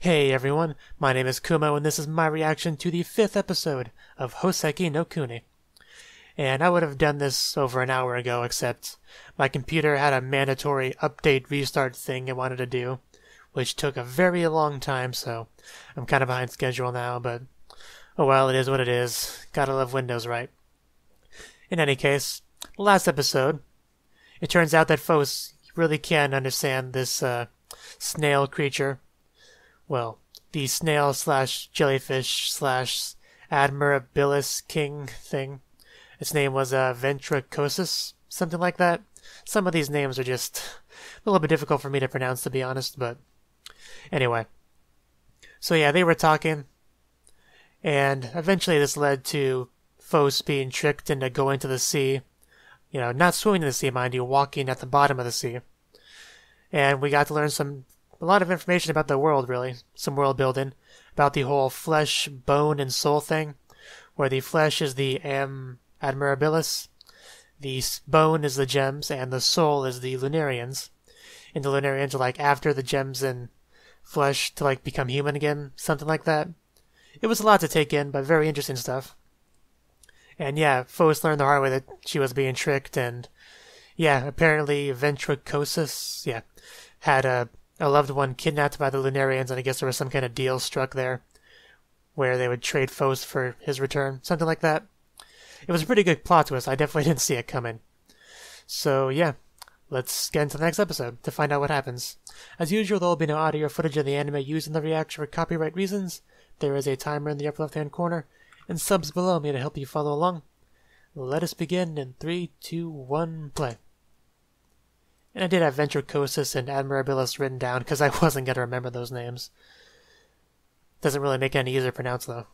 Hey everyone, my name is Kumo and this is my reaction to the 5th episode of Houseki no Kuni. And I would have done this over an hour ago, except my computer had a mandatory update restart thing it wanted to do, which took a very long time, so I'm kind of behind schedule now, but oh well, it is what it is. Gotta love Windows, right? In any case, the last episode, it turns out that Fos really can understand this snail creature. Well, the snail slash jellyfish slash admirabilis king thing. Its name was Ventricosus, something like that. Some of these names are just a little bit difficult for me to pronounce, to be honest, but anyway. So yeah, they were talking, and eventually this led to Fos being tricked into going to the sea. You know, not swimming in the sea, mind you, walking at the bottom of the sea. And we got to learn a lot of information about the world, really. Some world building about the whole flesh, bone, and soul thing, where the flesh is the admirabilis, the bone is the gems, and the soul is the Lunarians. And the Lunarians are like after the gems and flesh to like become human again, something like that. It was a lot to take in, but very interesting stuff. And yeah, Fos learned the hard way that she was being tricked, and yeah, apparently Ventricosus, had a loved one kidnapped by the Lunarians, and I guess there was some kind of deal struck there where they would trade Fos for his return, something like that. It was a pretty good plot twist. I definitely didn't see it coming. So yeah, let's get into the next episode to find out what happens. As usual, there will be no audio or footage of the anime used in the reaction for copyright reasons. There is a timer in the upper left-hand corner, and subs below me to help you follow along. Let us begin in 3, 2, 1, play. And I did have Ventricosus and Admirabilis written down because I wasn't going to remember those names. Doesn't really make it any easier to pronounce, though.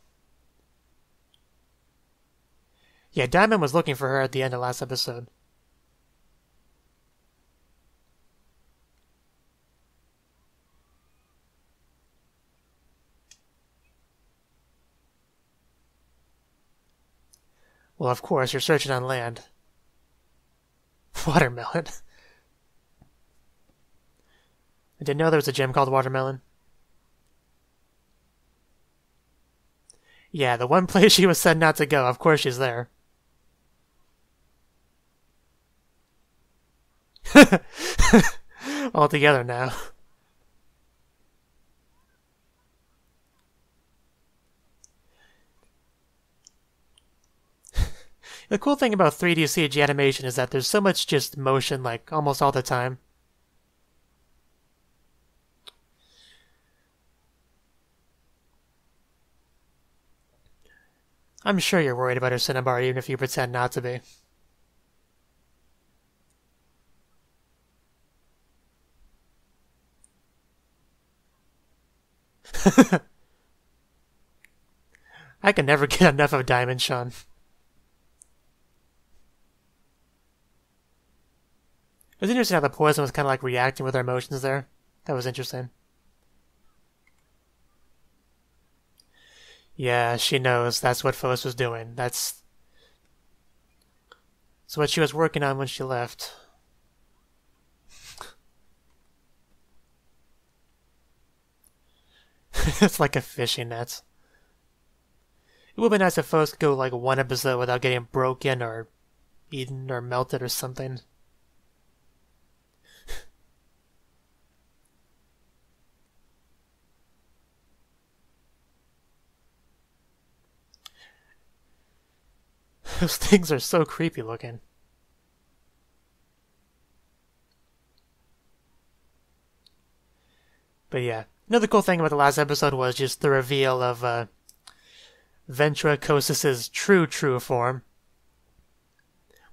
Yeah, Diamond was looking for her at the end of last episode. Well, of course, you're searching on land. Watermelon. I didn't know there was a gem called Watermelon. Yeah, the one place she was said not to go, of course she's there. All together now. The cool thing about 3D CG animation is that there's so much just motion, like, almost all the time. I'm sure you're worried about her Cinnabar, even if you pretend not to be. I can never get enough of Diamond Sean. It was interesting how the poison was kind of like reacting with her emotions there. That was interesting. Yeah, she knows that's what Fos was doing. That's what she was working on when she left. It's like a fishing net. It would be nice if Fos could go like one episode without getting broken or eaten or melted or something. Those things are so creepy looking. But yeah, another cool thing about the last episode was just the reveal of Ventricosus's true form,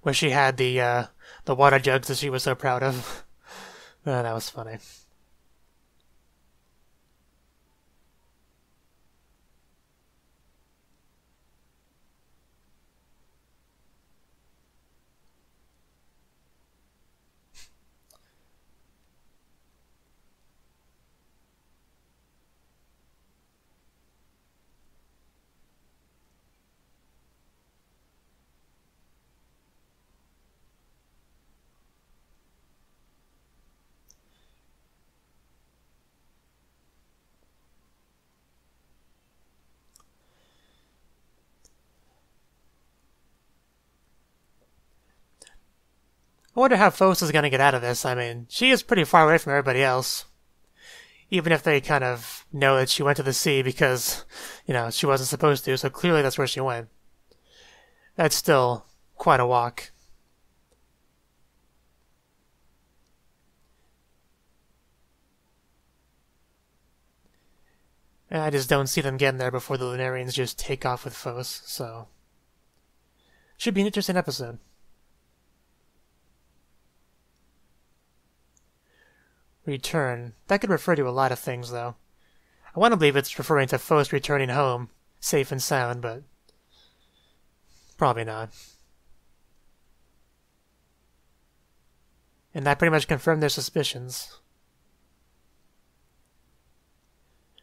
where she had the water jugs that she was so proud of. That was funny. I wonder how Phos is going to get out of this. I mean, she is pretty far away from everybody else. Even if they kind of know that she went to the sea because, she wasn't supposed to, so clearly that's where she went. That's still quite a walk. And I just don't see them getting there before the Lunarians just take off with Phos, so... Should be an interesting episode. Return. That could refer to a lot of things, though. I want to believe it's referring to Phos returning home, safe and sound, but probably not. And that pretty much confirmed their suspicions.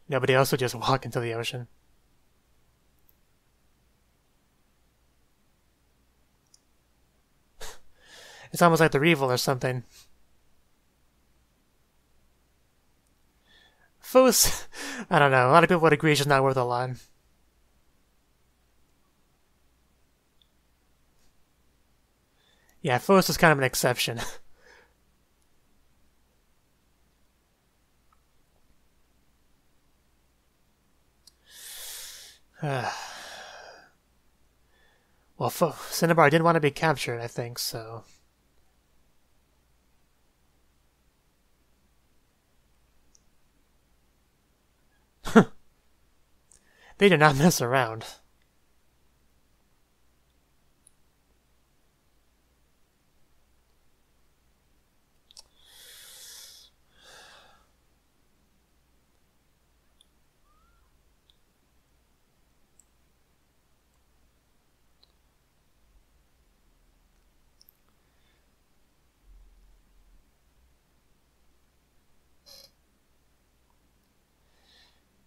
Nobody else would just walk into the ocean. It's almost like the Revel or something. Phos, I don't know. A lot of people would agree she's not worth a lot. Yeah, Phos is kind of an exception. Well, Cinnabar didn't want to be captured, I think, so... They do not mess around.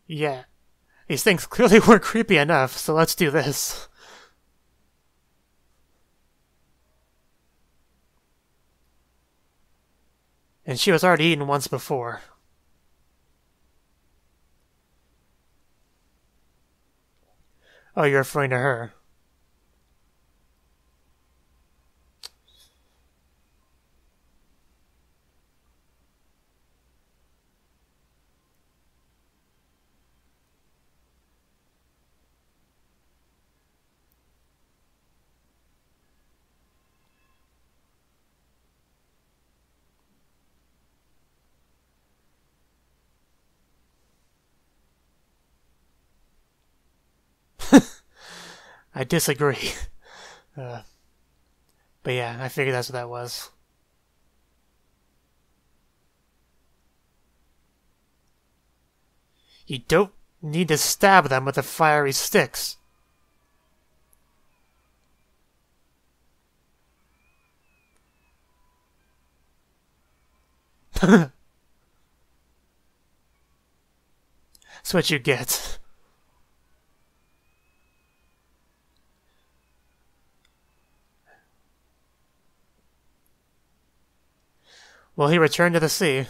Yeah. These things clearly weren't creepy enough, so let's do this. And she was already eaten once before. Oh, you're referring to her. I disagree. But yeah, I figured that's what that was. You don't need to stab them with the fiery sticks. That's what you get. Well, he returned to the sea.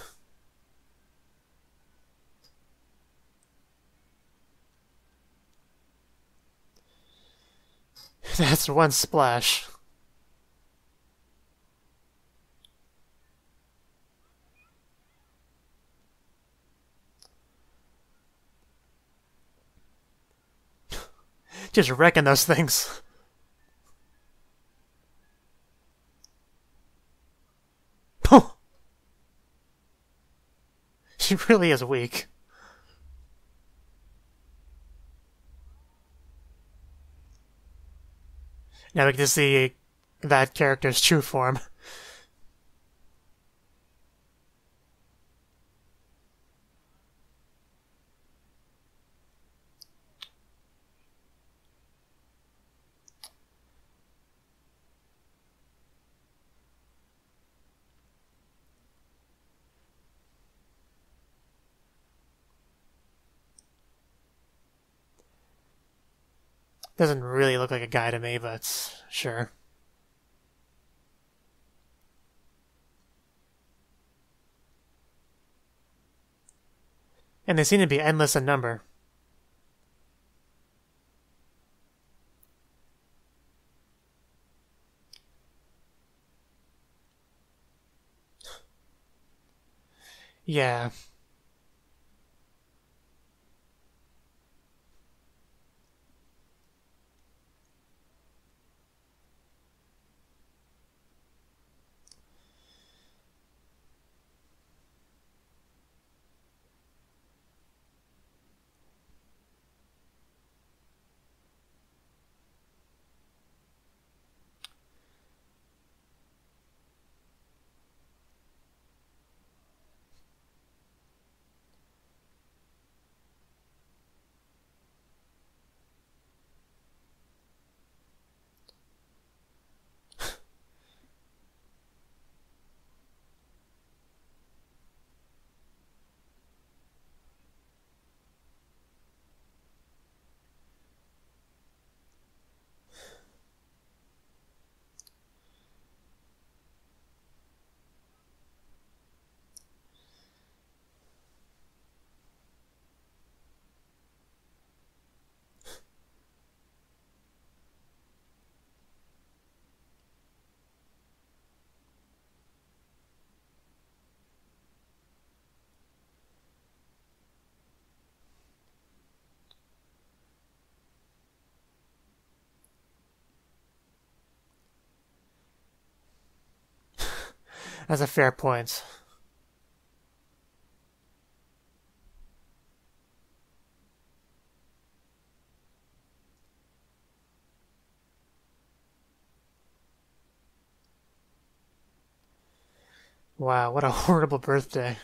That's one splash. Just wrecking those things. She really is weak. Now we get to see that character's true form. Doesn't really look like a guy to me, but sure. And they seem to be endless in number. Yeah. That's a fair point. Wow, what a horrible birthday.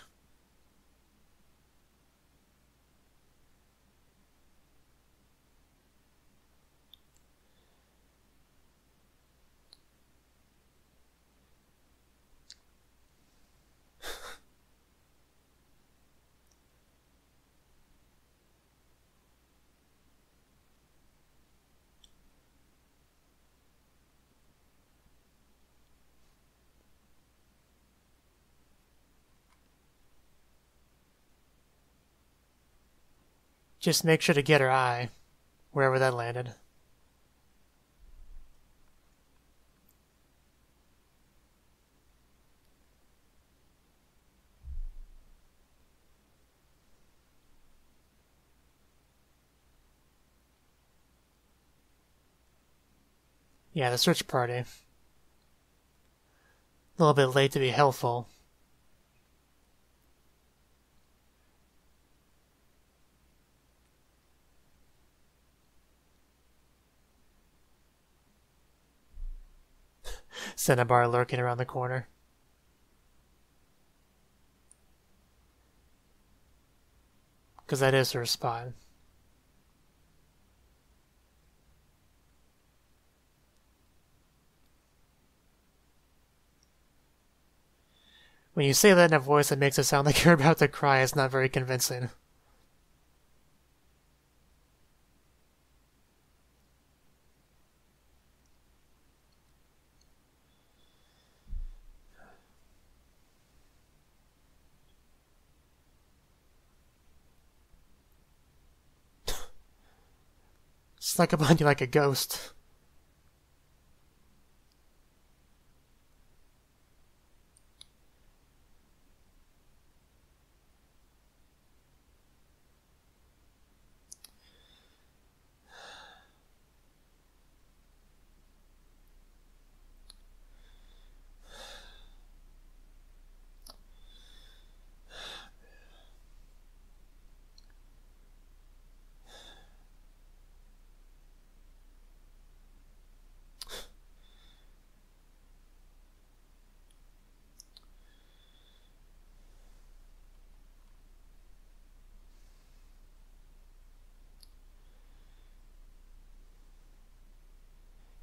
Just make sure to get her eye, wherever that landed. Yeah, the search party. A little bit late to be helpful. Cinnabar lurking around the corner. Because that is her spot. When you say that in a voice that makes it sound like you're about to cry, it's not very convincing. Snuck up on you like a ghost.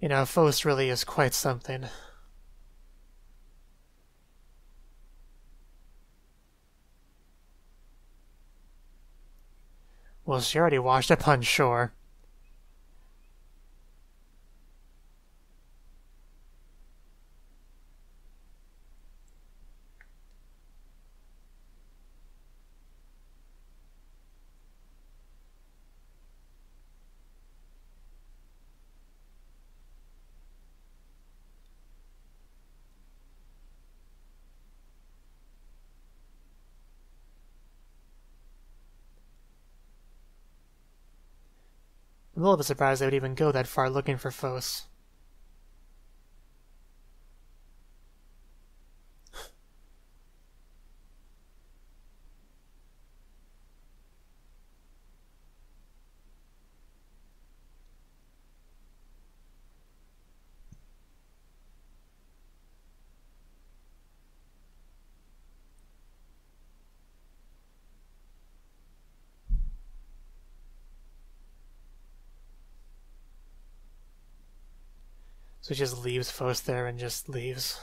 You know, Faust really is quite something. Well, she already washed up on shore. I'm a little bit surprised they would even go that far looking for Phos. So he just leaves Phos there and just leaves.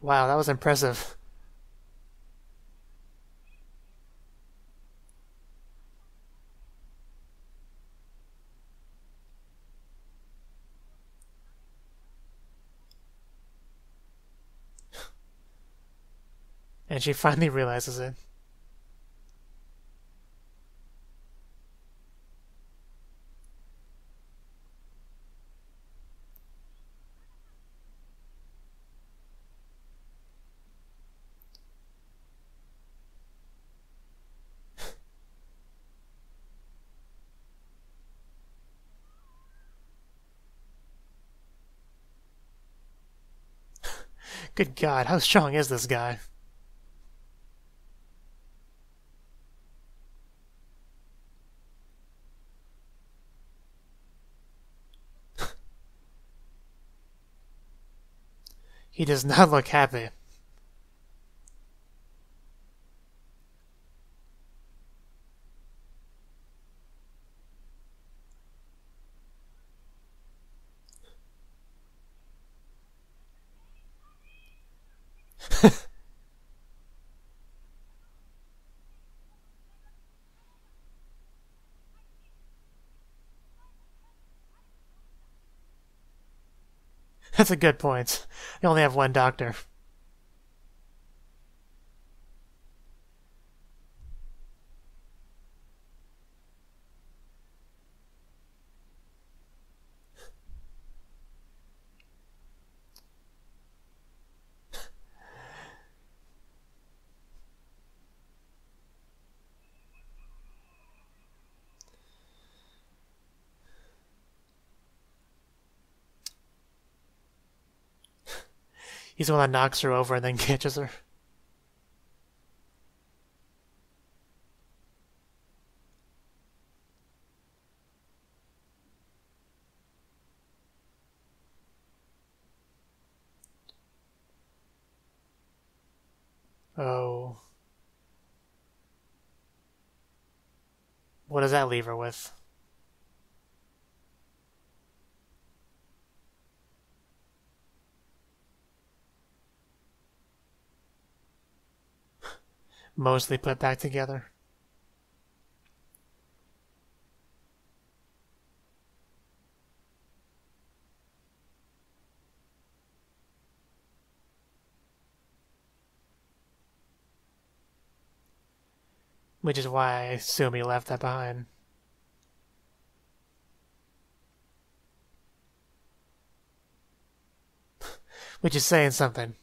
Wow, that was impressive. And she finally realizes it. Good God, how strong is this guy? He does not look happy. That's a good point. They only have one doctor. He's the one that knocks her over and then catches her. Oh. What does that leave her with? Mostly put back together. Which is why I assume he left that behind. Which is saying something.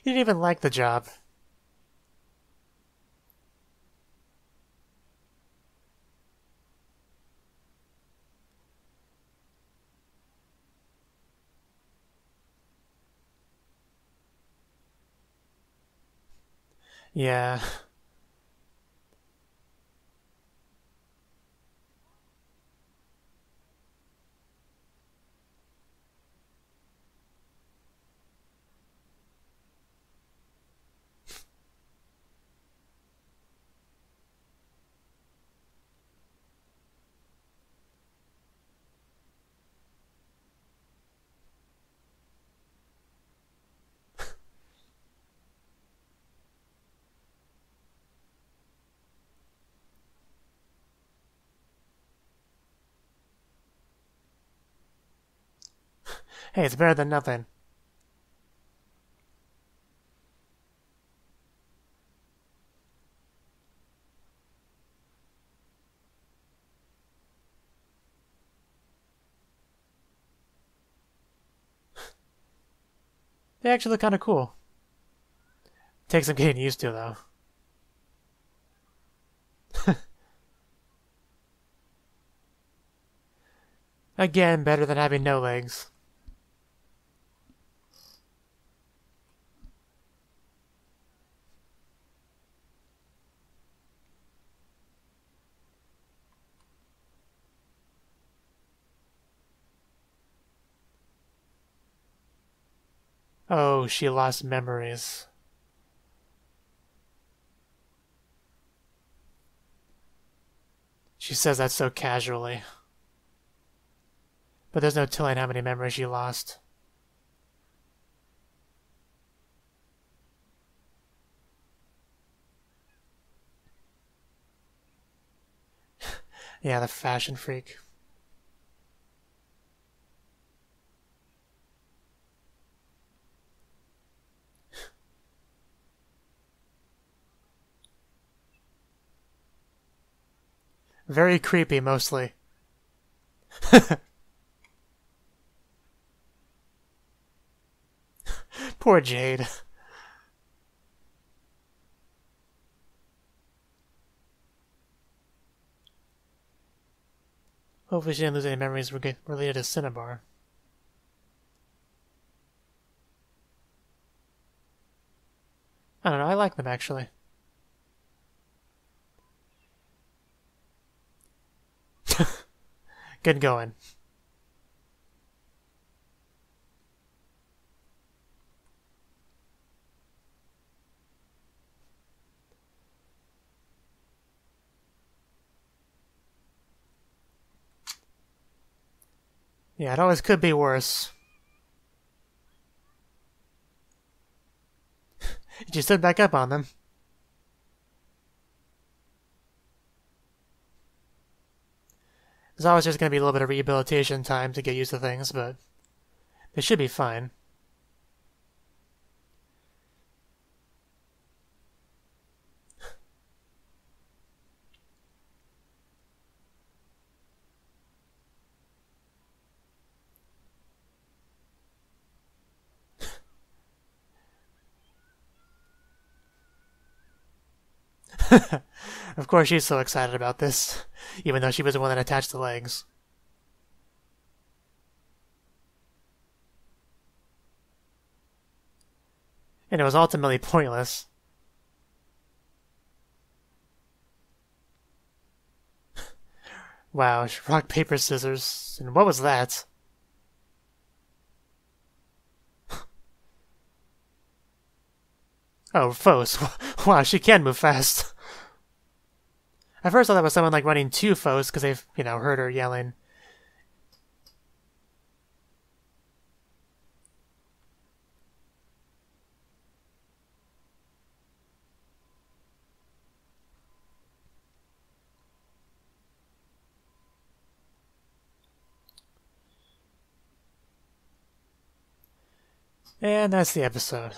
He didn't even like the job. Yeah. Hey, it's better than nothing. They actually look kind of cool. Takes some getting used to, though. Again, better than having no legs. Oh, she lost memories. She says that so casually. But there's no telling how many memories she lost. Yeah, the fashion freak. Very creepy, mostly. Poor Jade. Hopefully she didn't lose any memories related to Cinnabar. I don't know, I like them actually. Good going. Yeah, it always could be worse. You stood back up on them. There's always just going to be a little bit of rehabilitation time to get used to things, but they should be fine. Of course, she's so excited about this, even though she was the one that attached the legs. And it was ultimately pointless. Wow, rock, paper, scissors. And what was that? Oh, foes. Wow, she can move fast. At first I thought that was someone like running to foes because they've, heard her yelling. And that's the episode.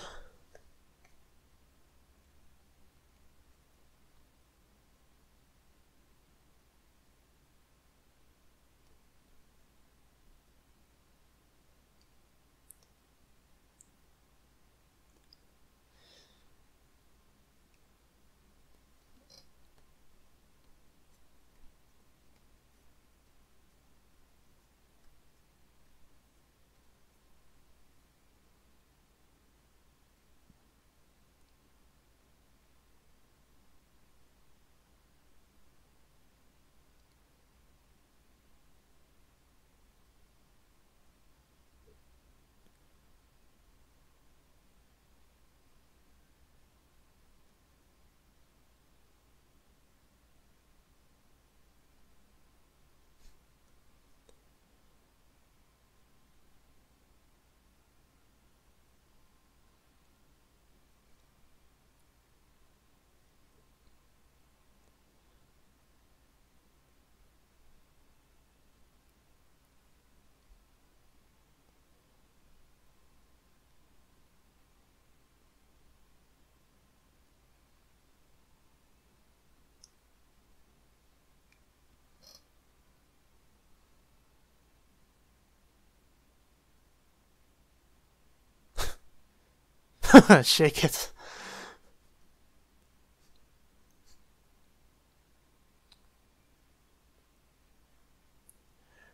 Shake it.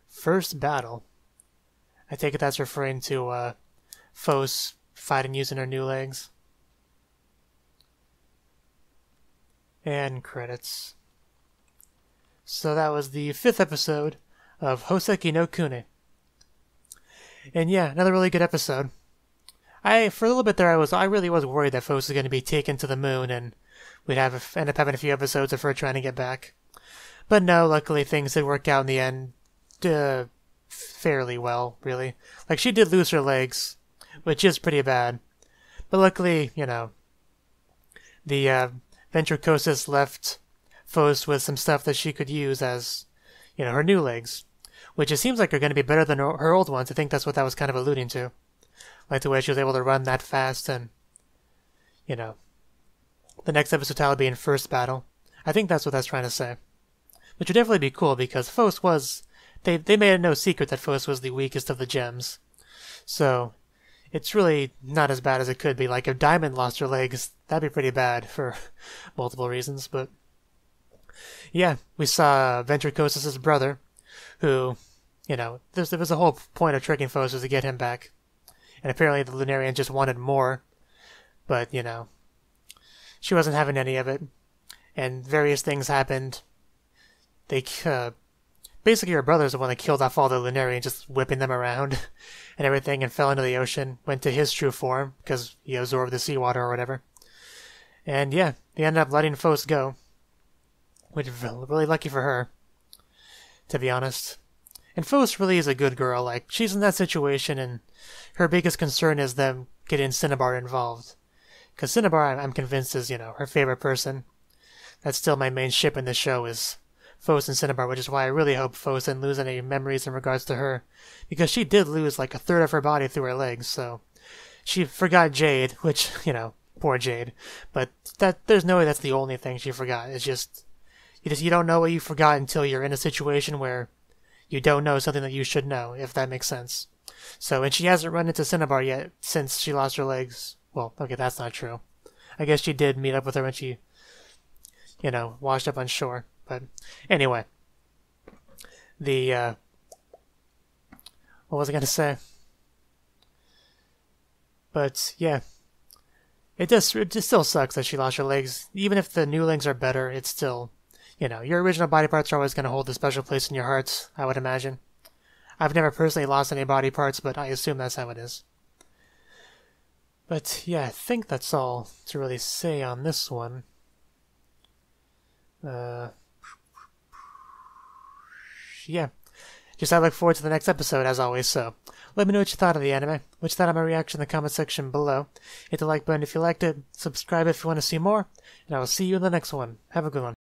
First battle. I take it that's referring to Phos fighting using her new legs. And credits. So that was the 5th episode of Houseki no Kuni. And yeah, another really good episode. For a little bit there, I really was worried that Phos was going to be taken to the moon and we'd end up having a few episodes of her trying to get back. But no, luckily things did work out in the end fairly well, really. Like, she did lose her legs, which is pretty bad. But luckily, you know, the ventriloquist left Phos with some stuff that she could use as, you know, her new legs. Which it seems like are going to be better than her old ones. I think that's what that was kind of alluding to. Like the way she was able to run that fast and, you know, the next episode title being First Battle. I think that's what that's trying to say. Which would definitely be cool because Phos was... They made it no secret that Phos was the weakest of the gems. So, it's really not as bad as it could be. Like, if Diamond lost her legs, that'd be pretty bad for multiple reasons. But, yeah, we saw Ventriloquist's brother, who, you know, there was a whole point of tricking Phos was to get him back. And apparently the Lunarians just wanted more. But, you know, she wasn't having any of it. And various things happened. They, basically her brother's the one that killed off all the Lunarians, just whipping them around and everything, and fell into the ocean, went to his true form, because he absorbed the seawater or whatever. And yeah, they ended up letting Phos go. Which is really lucky for her, to be honest. And Phos really is a good girl. Like, she's in that situation, and her biggest concern is them getting Cinnabar involved. Because Cinnabar, I'm convinced, is, you know, her favorite person. That's still my main ship in this show, is Phos and Cinnabar, which is why I really hope Phos didn't lose any memories in regards to her. Because she did lose, like, a third of her body through her legs, so... She forgot Jade, which, you know, poor Jade. But there's no way that's the only thing she forgot. It's just... You don't know what you forgot until you're in a situation where you don't know something that you should know, if that makes sense. So, and she hasn't run into Cinnabar yet since she lost her legs. Well, okay, that's not true. I guess she did meet up with her when she, you know, washed up on shore. But anyway, what was I going to say? But yeah, it just still sucks that she lost her legs. Even if the new legs are better, it's still, you know, your original body parts are always going to hold a special place in your hearts, I would imagine. I've never personally lost any body parts, but I assume that's how it is. But yeah, I think that's all to really say on this one. Yeah. Just I look forward to the next episode, as always, so let me know what you thought of the anime, what you thought of my reaction in the comment section below. Hit the like button if you liked it, subscribe if you want to see more, and I will see you in the next one. Have a good one.